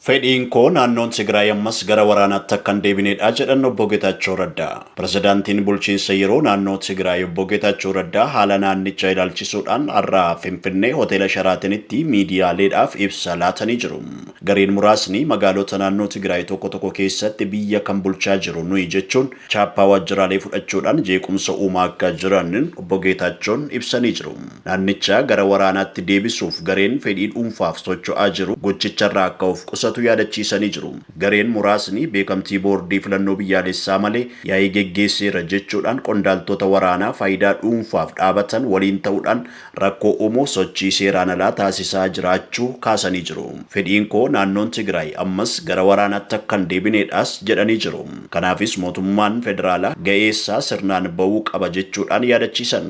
Fedhiin koo naannoon Tigraay ammas gara waraanaatti akka hin deebineedha jedhan obbo Geetaachoo Raddaa. Pirezidaantiin bulchiinsa yeroo naannoo Tigraay obbo Geetaachoo Raddaa haala naannichaa ilaalchisuudhaan har'aa Finfinnee hoteela Sharaatinitti miidiyaaleedhaaf ibsa laatanii jiru. Gareen muraasni magaalota naannoo Tigraay tokko tokko keessatti biyya kan bulchaa jiru nuyi jechuun chaappaa waajjiraalee fudhachuudhaan jeequmsa uumaa akka jiran obbo Geetaachoon ibsanii jiru. Naannichaa gara waraanaatti deebisuuf gareen fedhii dhuunfaaf socho'aa jiru gochicharraa akka of qusatu yaadachiisanii jiru. Gareen muraasni beekamtii boordii filannoo biyyaalessaa malee yaa'ii geggeesseera jechuudhaan qondaaltota waraanaa faayidaa dhuunfaaf dhaabatan waliin ta'uudhaan rakkoo uumuu sochii seeraan alaa taasisaa jiraachuu kaasanii jiru. Fedhiin koo naannoon Tigraay ammas gara waraanaatti akka hin deebineedhaas jedhanii jiru. Kanaafis mootummaan federaalaa ga'eessaa sirnaan ba'uu qaba jechuudhaan yaadachiisan.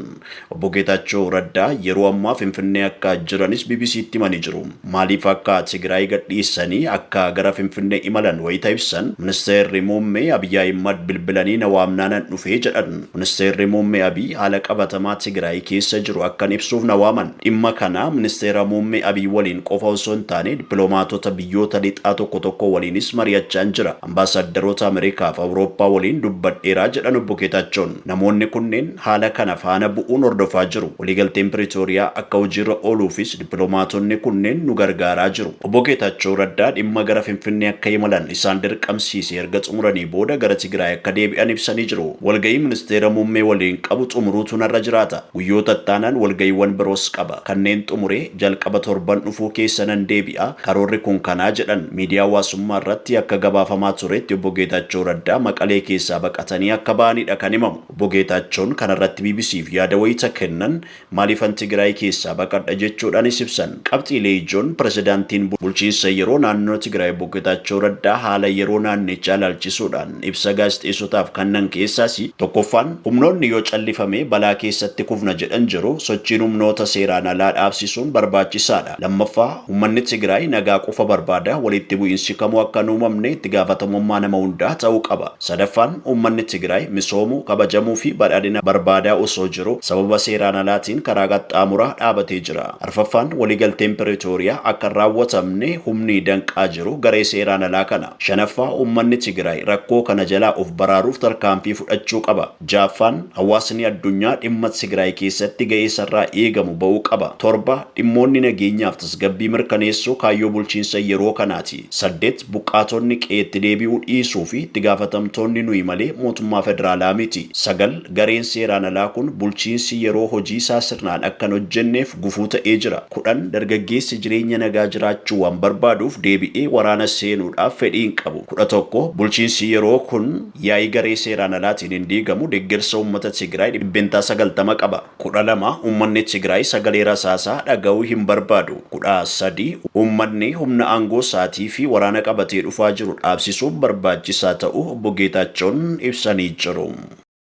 Obbo Geetaachoo Raddaa yeroo ammaa Finfinnee akka jiranis BBC'tti himanii jiru. Maaliif akka Tigraay gadhiisanii akka gara Finfinnee imalan wayita ibsan ministeerri muummee Abiy Ahimad bilbilanii na waamnaanan dhufee jedhan. Ministeerri muummee Abiy haala qabatamaa Tigraay keessa jiru akkan ibsuuf na waaman. Dhimma kana ministeera muummee Abiy waliin qofa osoo hin taane dippiloomaatota biyyoota lixaa tokko tokko waliinis mari'achaa jira. Ambaasaddaroota Ameerikaa fi Awurooppaa waliin dubbadheeraa jedhan obbo Geetaachoon. Namoonni kunneen haala kana faana bu'uun hordofaa jiru. Waliigalteen Piriitooriyaa akka hojiirra ooluufis dippiloomaatonni kunneen nu gargaaraa jiru. Obbo Geetaachoo Raddaa dhimma gara Finfinnee akka imalan isaan dirqamsiisee erga xumuranii booda gara Tigraay akka deebi'an ibsanii jiru. Walga'ii ministeera muummee waliin qabu xumuruutu narra jiraata. Guyyoota ittaanaan walga'iiwwan biroos qaba. Kanneen xumuree jalqaba torban dhufuu keessa nan deebi'a. Karoorri kun kanaa jedhan miidiyaa hawaasummaa irratti akka gabaafamaa turetti obbo Geetaachoo Raddaa Maqalee keessaa baqatanii akka ba'anidha kan himamu. Obbo Geetaachoon kanarratti BBC'f yaada wayita kennan maaliifan Tigraay keessaa baqadha jechuudhaanis ibsan. Qabxiilee ijoon pirezidaantiin bulchiinsa yeroo naannoo Tigraay obbo Geetaachoo Raddaa haala yeroo naannichaa ilaalchisuudhaan ibsa gaazexeessotaaf kennan keessaas tokkoffaan humnoonni yoo callifame balaa keessatti kufna jedhan jiru sochiin humnoota seeraan alaa dhaabsisuun barbaachisaadha. Lammaffaa uummanni Tigraay nagaa qofa barbaada walitti bu'iinsi kamuu akka hin uumamne itti gaafatamummaa nama hundaa ta'uu qaba. Sadaffaan uummanni Tigraay misoomuu kabajamuu fi badhaadhina barbaadaa osoo jiru sababa seeraan alaatiin karaa qaxxaamuraa dhaabatee jira. Arfaffaan waliigalteen Piriitooriyaa akka hin raawwatamne humni danqaa jiru garee seeraan alaa kana. Shanaffaa uummanni Tigraay rakkoo kana jalaa of baraaruuf tarkaanfii fudhachuu qaba. Jaaffaan hawaasni addunyaa dhimma Tigraay keessatti ga'ee sarraa eegamu ba'uu qaba. Torba dhimmoonni nageenyaaf tasgabbii mirkaneessuu kaayyoo bulchiinsa yeroo kanaati. 8 buqqaatonni qe'eetti deebi'uu dhiisuu fi itti gaafatamtoonni nuyi malee mootummaa federaalaa miti. 9 gareen seeraan alaa kun bulchiinsi yeroo hojii isaa sirnaan akka hin hojjenneef gufuu ta'ee jira. 10 dargaggeessi jireenya nagaa jiraachuu waan barbaaduuf deebi'ee waraana seenuudhaaf fedhiin qabu. 11 bulchiinsi yeroo kun yaa'ii garee seeraan alaatiin hin diigamu deeggarsa uummata Tigraay 90% qaba. 12 uummanni Tigraay sagalee rasaasaa dhaga'uu hin barbaadu. 13 uummanni humna aangoo isaatii fi waraana qabatee dhufaa jiru dhaabsisuun barbaachisaa ta'uu obbo Geetaachoon ibsanii jiru.